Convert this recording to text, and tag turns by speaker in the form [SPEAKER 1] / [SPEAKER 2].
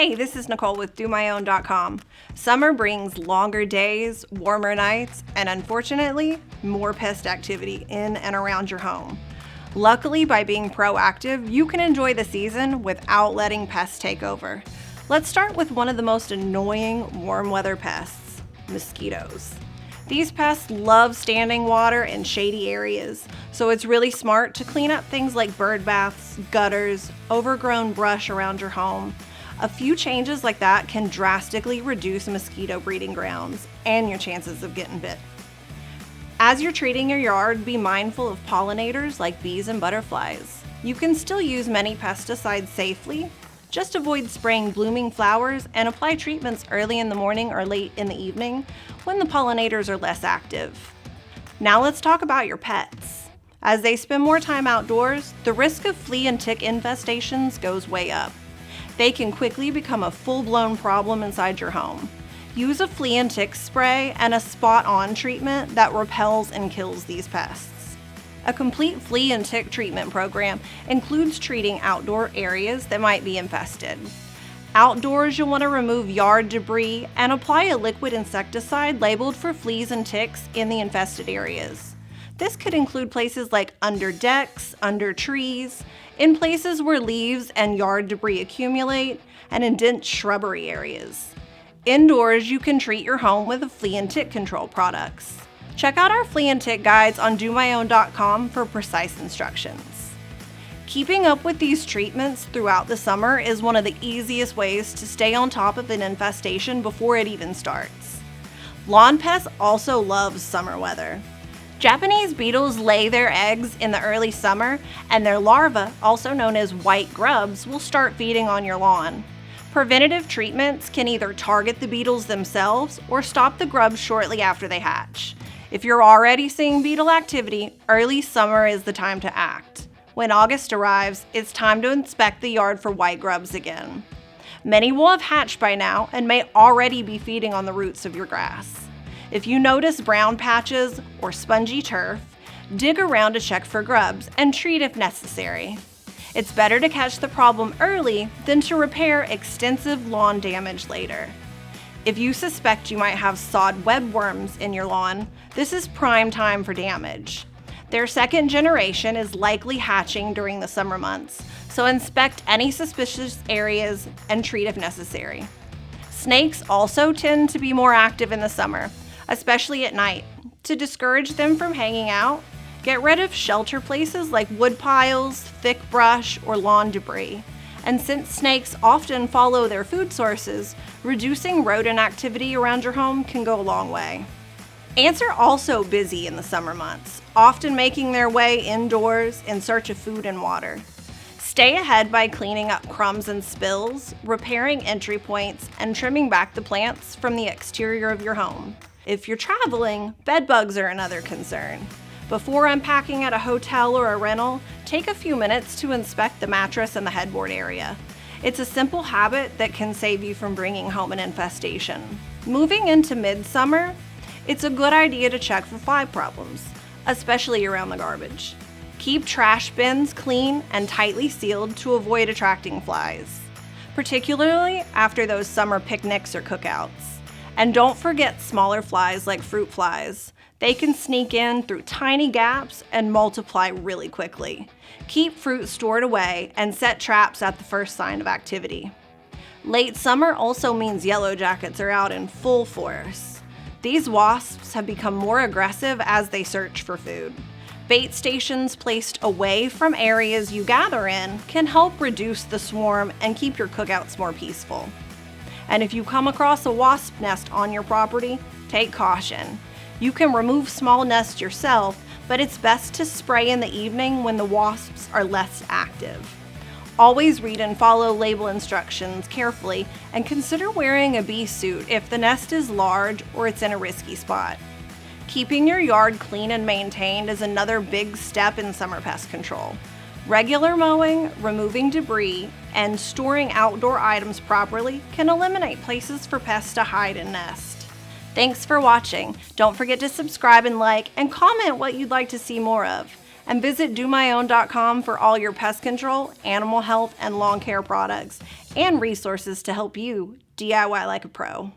[SPEAKER 1] Hey, this is Nicole with DoMyOwn.com. Summer brings longer days, warmer nights, and unfortunately, more pest activity in and around your home. Luckily, by being proactive, you can enjoy the season without letting pests take over. Let's start with one of the most annoying warm weather pests, mosquitoes. These pests love standing water in shady areas, so it's really smart to clean up things like bird baths, gutters, overgrown brush around your home. A few changes like that can drastically reduce mosquito breeding grounds and your chances of getting bit. As you're treating your yard, be mindful of pollinators like bees and butterflies. You can still use many pesticides safely. Just avoid spraying blooming flowers and apply treatments early in the morning or late in the evening when the pollinators are less active. Now let's talk about your pets. As they spend more time outdoors, the risk of flea and tick infestations goes way up. They can quickly become a full-blown problem inside your home. Use a flea and tick spray and a spot-on treatment that repels and kills these pests. A complete flea and tick treatment program includes treating outdoor areas that might be infested. Outdoors, you'll want to remove yard debris and apply a liquid insecticide labeled for fleas and ticks in the infested areas. This could include places like under decks, under trees, in places where leaves and yard debris accumulate, and in dense shrubbery areas. Indoors, you can treat your home with flea and tick control products. Check out our flea and tick guides on DoMyOwn.com for precise instructions. Keeping up with these treatments throughout the summer is one of the easiest ways to stay on top of an infestation before it even starts. Lawn pests also love summer weather. Japanese beetles lay their eggs in the early summer, and their larvae, also known as white grubs, will start feeding on your lawn. Preventative treatments can either target the beetles themselves or stop the grubs shortly after they hatch. If you're already seeing beetle activity, early summer is the time to act. When August arrives, it's time to inspect the yard for white grubs again. Many will have hatched by now and may already be feeding on the roots of your grass. If you notice brown patches or spongy turf, dig around to check for grubs and treat if necessary. It's better to catch the problem early than to repair extensive lawn damage later. If you suspect you might have sod webworms in your lawn, this is prime time for damage. Their second generation is likely hatching during the summer months, so inspect any suspicious areas and treat if necessary. Snakes also tend to be more active in the summer, especially at night. To discourage them from hanging out, get rid of shelter places like wood piles, thick brush, or lawn debris. And since snakes often follow their food sources, reducing rodent activity around your home can go a long way. Ants are also busy in the summer months, often making their way indoors in search of food and water. Stay ahead by cleaning up crumbs and spills, repairing entry points, and trimming back the plants from the exterior of your home. If you're traveling, bed bugs are another concern. Before unpacking at a hotel or a rental, take a few minutes to inspect the mattress and the headboard area. It's a simple habit that can save you from bringing home an infestation. Moving into midsummer, it's a good idea to check for fly problems, especially around the garbage. Keep trash bins clean and tightly sealed to avoid attracting flies, particularly after those summer picnics or cookouts. And don't forget smaller flies like fruit flies. They can sneak in through tiny gaps and multiply really quickly. Keep fruit stored away and set traps at the first sign of activity. Late summer also means yellow jackets are out in full force. These wasps have become more aggressive as they search for food. Bait stations placed away from areas you gather in can help reduce the swarm and keep your cookouts more peaceful. And if you come across a wasp nest on your property, take caution. You can remove small nests yourself, but it's best to spray in the evening when the wasps are less active. Always read and follow label instructions carefully and consider wearing a bee suit if the nest is large or it's in a risky spot. Keeping your yard clean and maintained is another big step in summer pest control. Regular mowing, removing debris, and storing outdoor items properly can eliminate places for pests to hide and nest. Thanks for watching. Don't forget to subscribe and like, and comment what you'd like to see more of. And visit DoMyOwn.com for all your pest control, animal health, and lawn care products, and resources to help you DIY like a pro.